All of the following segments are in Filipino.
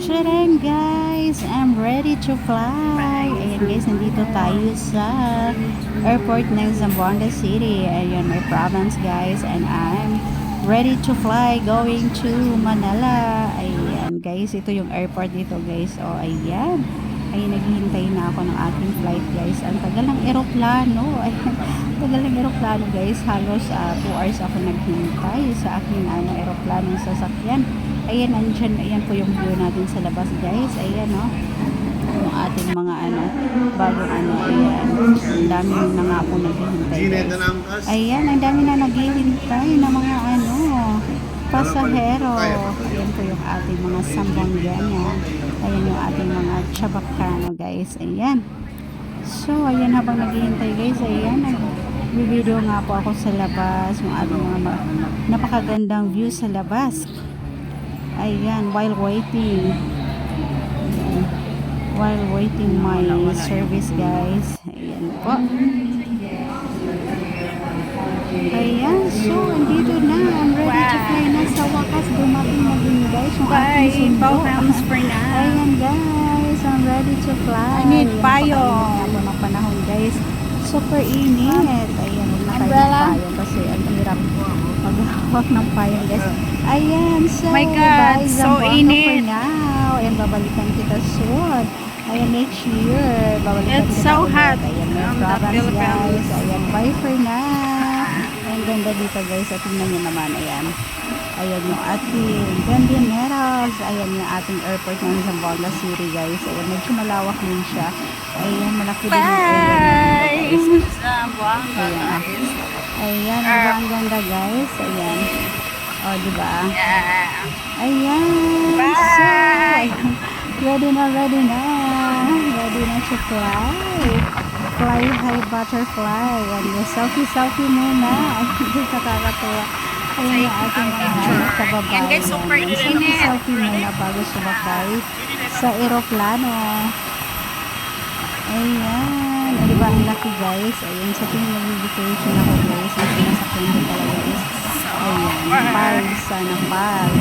Tadang guys, I'm ready to fly. Ayan guys, nandito tayo sa airport ng Zamboanga City. Ayan, my province guys, and I'm ready to fly going to Manila. Ayan guys, ito yung airport dito guys. O ayan, ay naghihintay na ako ng aking flight guys. Ang tagal ng eroplano. Ayan, tagal ng eroplano guys. Halos 2 hours ako naghintay sa aking eroplano sasakyan. Ayan, andyan, ayan po yung view natin sa labas guys. Ayan o, yung ating mga bagong ayan. Ang dami na nga po naghihintay guys. Ayan, ang dami na naghihintay na mga pasahero. Ayan po yung ating mga Zamboangueño. Ayan yung ating mga Chabacano guys. Ayan. So, ayan habang naghihintay guys. Ayan, nag-video nga po ako sa labas. Yung ating mga napakagandang view sa labas. Ayan, while waiting. Ayan, while waiting my service guys. Ayan po. Ayan, so andito na. I'm ready to fly na. Sa wakas, dumating na din guys. Yung ating sundo. Ayan guys, I'm ready to fly. I need payong. Ako ng panahon guys. Super init. Ayan, huwag na kayo ng payong kasi ang hirap maghawak ng payong guys. Ayan, so my God, guys, so init. for now. Ayan, babalikan kita soon. Ayan, next year, babalikan It's kita so ulit. hot. Ayan, may The province Philippines. guys. Ayan, bye for now. Ayan, ganda dito guys. At tingnan nyo naman, ayan. Ayan yung ating Gambianeros. Ayan yung ating airport ng Zamboanga City guys. Ayan, medyo malawak din siya. Ayan, malaki din yung area nito guys. Ayan. Ayan, diba ang ganda guys? Ayan. O, diba? Ayan. So, ayan. Ready na, ready na. Ready na to fly. Fly high butterfly. Ayan, selfie muna. Ayan, nakakatuwa. Ayan yung ating mga kababayan. Ayan guys, super init. Selfie muna bago sumakay sa aeroplano. Ayan. O, diba ang laki guys? Ayan, sa tingin mag-vacation ako guys. Ang sinasakyan ko talaga is ayan, pal, sana pal.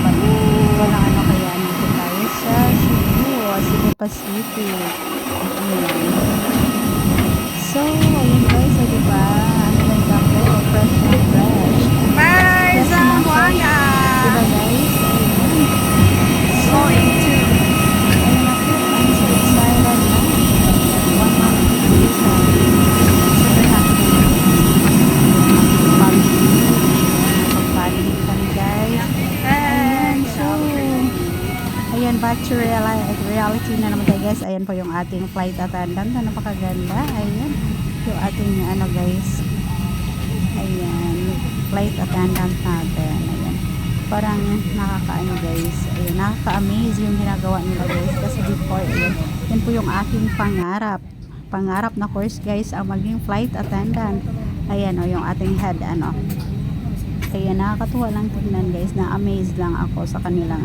Walang kaya nito tayo sa Cebu Pacific. Ayan. So, ayan guys, diba? Ang ganda po, fresh na fresh. Bye, Fresh na Zamboanga. diba guys? Ayan. So into. Ayan na po, I'm so excited na. 1 month vacation. Super happy na pagpapalit kami guys. Ayan, so ayan, back to reality na naman tayo guys. Ayan po yung ating flight attendant na napakaganda. Ayan, yung ating guys. Ayan, flight attendant natin. Ayan, parang nakakaano guys. Ayan, nakaka-amaze yung ginagawa nila guys. Kasi before, ayan, yan po yung aking pangarap na course guys, ang maging flight attendant. Ayan o, yung ating head ayan, nakakatuwa lang tingnan guys, na amazed lang ako sa kanilang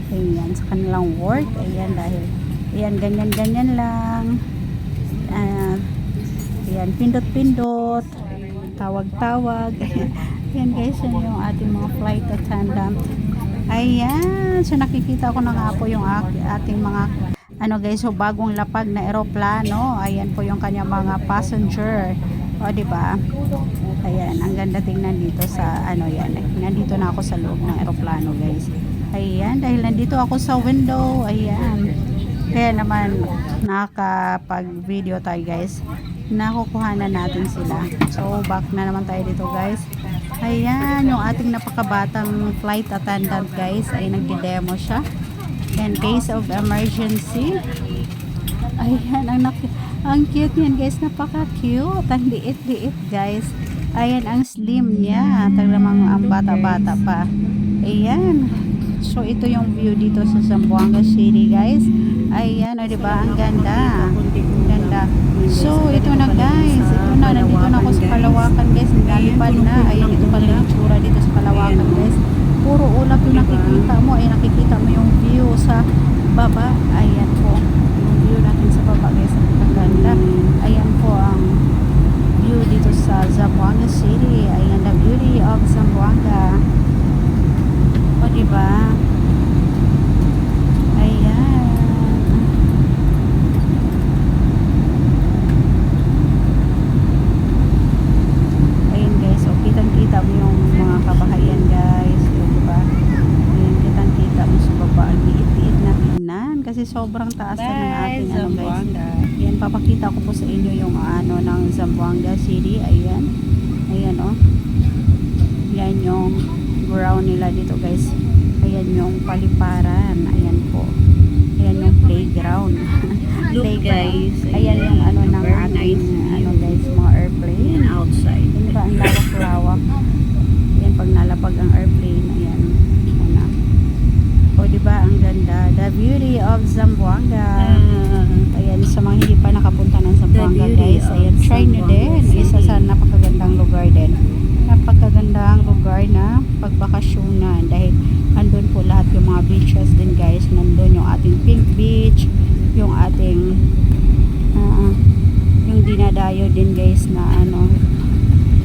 ayan, sa kanilang work. Ayan, dahil ayan, ganyan lang. Ayan, pindot tawag. Ayan guys, yun yung ating mga flight attendant. Ayan, so nakikita ko na nga po yung ating mga guys, so bagong lapag na eroplano. Ayan po yung kanya mga passenger. O, diba? Ayan, ang ganda tingnan dito sa yan. Nandito na ako sa loob ng eroplano guys. Ayan, dahil nandito ako sa window. Ayan. Kaya naman nakakapag-video tayo guys. Nakukuha na natin sila. So, back na naman tayo dito guys. Ayan, yung ating napakabatang flight attendant guys ay nagdi-demo siya. In case of emergency. Ayan, ang cute niyan guys, napaka-cute. Ang liit-liit guys. Ayan, ang slim niya. Talagang ang bata-bata pa. Ayan. So, ito yung view dito sa Zamboanga City guys. Ayan, o diba? Ang ganda. Ganda. So, ito na guys. Ito na, nandito na ako sa Palawakan guys. Nalipad na. Ayan, ito pala yung tsura dito sa Palawakan guys. Puro ulap yung nakikita mo. Ayan, nakikita mo yung view sa baba. Ayan po. Yung view natin sa baba guys. Ang ganda. Ayan po ang view dito sa Zamboanga City. Ayan, the beauty of Zamboanga. O diba? Ayan. kasi sobrang taas na ng Bye, ating ano guys. Zamboanga. Yan, papakita ko po sa inyo yung ano ng Zamboanga City. Ayan. Ayan oh. Yan yung ground nila dito guys. Ayan yung paliparan. Ayan po. Ayan yung playground. Look, guys. Ayan yung ano ng Very ating nice view. ano guys, mga airplane. And outside. Yan ba ang lawak-lawak. Yan pag nalapag ang airplane. Ayan. Una. O diba ang ganda. The beauty of Zamboanga. Ayan, sa mga hindi pa nakapunta ng Zamboanga The beauty guys, of ayan, try nyo din. Zamboanga Isa City. sa napakagandang lugar din. Napakagandang lugar na pagbakasyonan dahil andun po lahat yung mga beaches din guys. Nandun yung ating Pink Beach, yung ating yung dinadayo din guys na ano.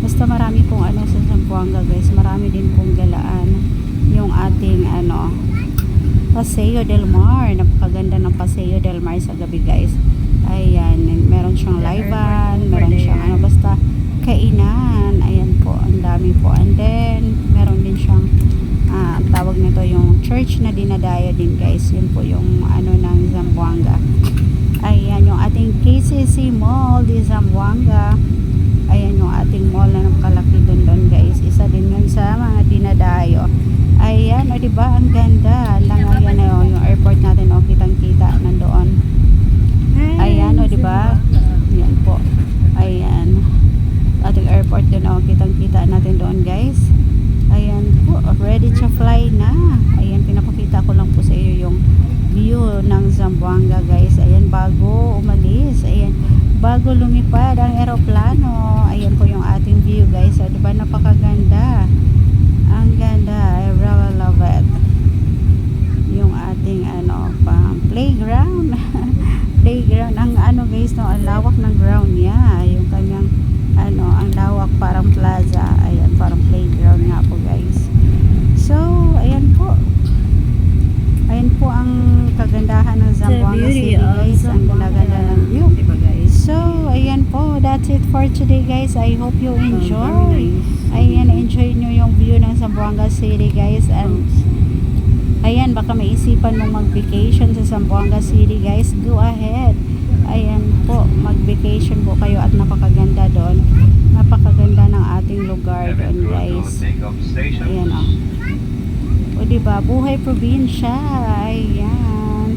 Basta marami pong ano sa Zamboanga guys. Marami din pong galaan. Yung ating ano Paseo del Mar. Napakaganda ng Paseo del Mar sa gabi guys. Ayan, meron siyang live band, meron siyang ano, basta kainan. Ayan po, ang dami po. And then, meron din siyang ang tawag nito yung church na dinadayo din guys. Yun po yung ano ng Zamboanga. Ayan, yung ating KCC Mall di Zamboanga. Ayan yung ating mall na nakalaki doon guys. Isa din yun sa mga dinadayo. Ayan, o diba ang ganda. Lang ayan o, yung airport natin o, kitang-kita nandoon. Ayan o diba? Yan po. Ayan. Ating airport doon o, kitang-kita natin doon guys. Ayan po, ready to fly na. Ayan, pinapakita ko lang po sa iyo yung view ng Zamboanga guys. Ayan, bago umalis. Ayan, bago lumipad ang eroplano. Ayan po yung ating view guys. O diba, napakaganda. Ang ganda, I really love it. Yung ating ano, pang playground. Playground, ang ano guys, no, ang lawak ng ground niya. Yung kanyang ano, ang lawak parang plaza. Ayan, parang playground nga po guys. So, ayan po. Ayan po ang kagandahan ng Zamboanga City guys. Ang ganda-ganda ng view. Diba guys? So, ayan po. That's it for today guys. I hope you enjoy. Very nice. Ayan, enjoy nyo yung view ng Zamboanga City guys. And ayan, baka maisipan mong mag-vacation sa Zamboanga City guys. Go ahead. Ayan po, mag-vacation po kayo at napakaganda doon. Napakaganda ng ating lugar doon guys. Ayan o. O diba, buhay probinsya. Ayan.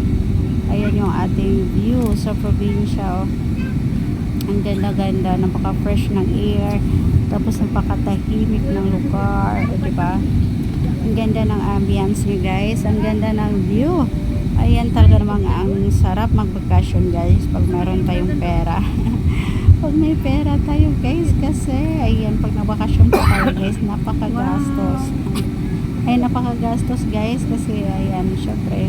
Ayan yung ating view sa probinsya o. Ang ganda-ganda, napaka-fresh ng air. Tapos napakatahimik ng lugar, o diba? Ang ganda ng ambience niyo guys. Ang ganda ng view. Ayan, talaga namang ang sarap mag-vacation guys pag meron tayong pera. Pag may pera tayo guys, kasi ayan, pag nabakasyon pa tayo guys, napakagastos. Ayan, napakagastos guys kasi ayan, syempre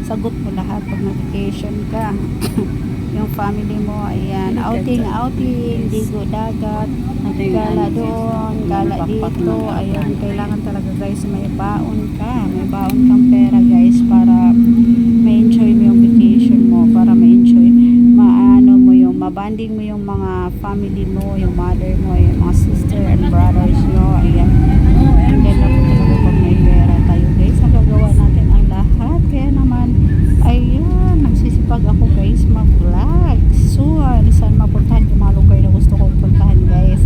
sagot mo lahat pag nag-vacation ka. Yung family mo, ayan, outing, digo dagat, gala doon, gala dito. Ayan, kailangan talaga guys may baon ka. May baon kang pera guys para ma-enjoy mo yung vacation mo, para ma-enjoy, maano mo yung, mabanding mo yung mga family mo, yung mother mo, yung mga sister and brothers nyo. Ayan, ang ganda po talaga pag may pera tayo guys. Nagagawa natin ang lahat. Kaya naman, ayan, nagsisipag ako guys mag-vlog soon. Saan mapuntahan yung mga lugar na gusto kong puntahan guys.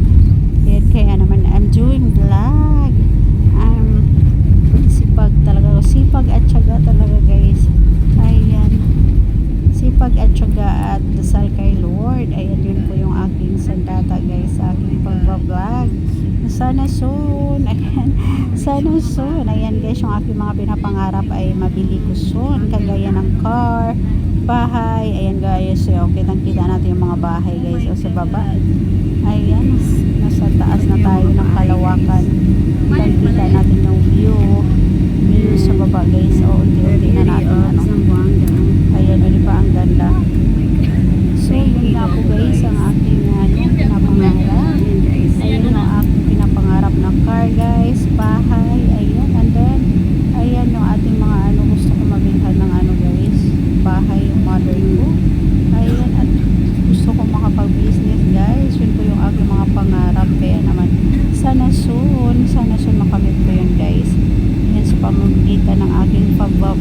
Ayan, kaya naman I'm doing vlog. Sipag talaga, sipag at syaga talaga guys. Ayan, sipag at syaga at dasal kay Lord. Ayan, yun po yung aking sandata guys sa aking pag-vlog. Sana soon. Ayan, sana soon. Ayan guys, yung aking mga pinapangarap ay mabili ko soon. Kagaya ng car, bahay. Ayan guys, so, kitang-kita natin yung mga bahay guys. O sa baba. Ayan, nasa taas na tayo ng kalawakan. Kitang-kita natin yung view. View sa baba guys. O, unti-unti na natin ano. Ayan, o diba ang ganda. So, yun nga po guys, ang aking pinapangarap. Ayan ang aking pinapangarap na car guys, bahay, ayan, and then ayan yung ating mga ano, gusto ko mabilhan ng ano guys, bahay yung mother ko. Ayan, at gusto ko makapag-business guys. Yun po yung aking mga pangarap. Kaya naman, sana soon makamit ko yun guys. Yan sa pamamagitan ng aking pag-vlog.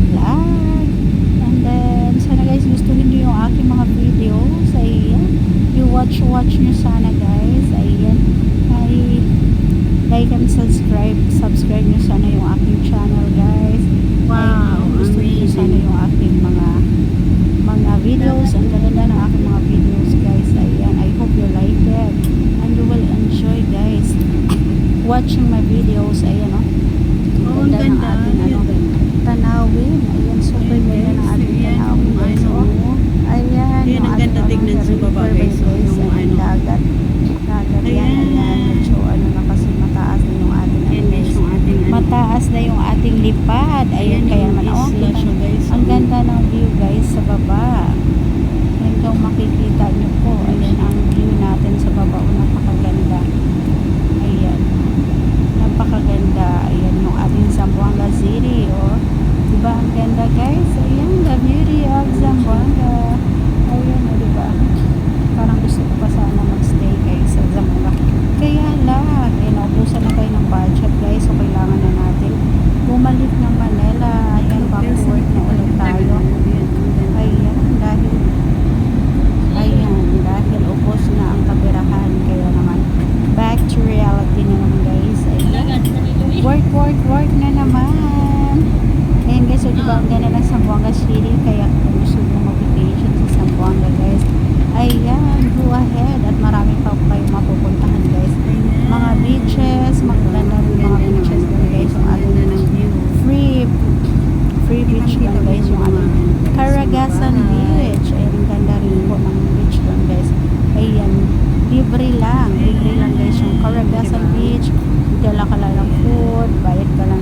And then watch nyo sana guys. Ayan. Ay, like and subscribe nyo sana yung aking channel guys. Wow, Ay, gusto nyo amazing. sana yung aking mga videos. Ang ganda ng aking mga videos guys. Ayan, I hope you like it and you will enjoy guys watching my videos. Ayan o. Oh, ang Ganda ng ganda. ating ano, tanawin. Ayan, super ganda ng ating tanawin guys. Oh. Ayan, Ayan, ang ating ganda tignan sa baba, river guys. So, yung Ayan, ano. dagat yan. Ayan. Ayan, medyo ano na kasi mataas na yung ating ano, Yan guys, guys. yung ating ano. Mataas na yung ating lipad. Ayan, kaya naman oh, isla siya guys. ang ganda ng view guys sa baba. Ayan kung makikita nyo po. Ayan ang view natin sa baba. Oh, napakaganda. Ayan. Napakaganda. Ayan yung ating Zamboanga City. Oh. Diba ang ganda guys? Ayan, the beauty of Zamboanga. Ayan, oh, diba? Parang gusto ko pa sana magstay guys sa Zamboanga. Kaya lang, naubusan na kayo ng budget guys. So, kailangan na natin bumalik ng Manila. Ayan, backward na ulit tayo. Dahil ubos na ang kapirahan. Kaya naman, back to reality na naman guys. Ayan. Work na naman. Ayan guys, so diba ang ganda ng Zamboanga City. Kaya kung gusto nyo mag-vacation sa Zamboanga guys, ayan, go ahead. At marami pa kayong mapupuntahan guys. Mga beaches, maganda rin mga beaches din guys. Yung ating free beach lang guys. Yung ating Caragasan Beach. Ayan, ang ganda rin po ng beach doon guys. Ayan, libre lang guys yung Caragasan Beach. Dala ka lang ng food, bayad ka lang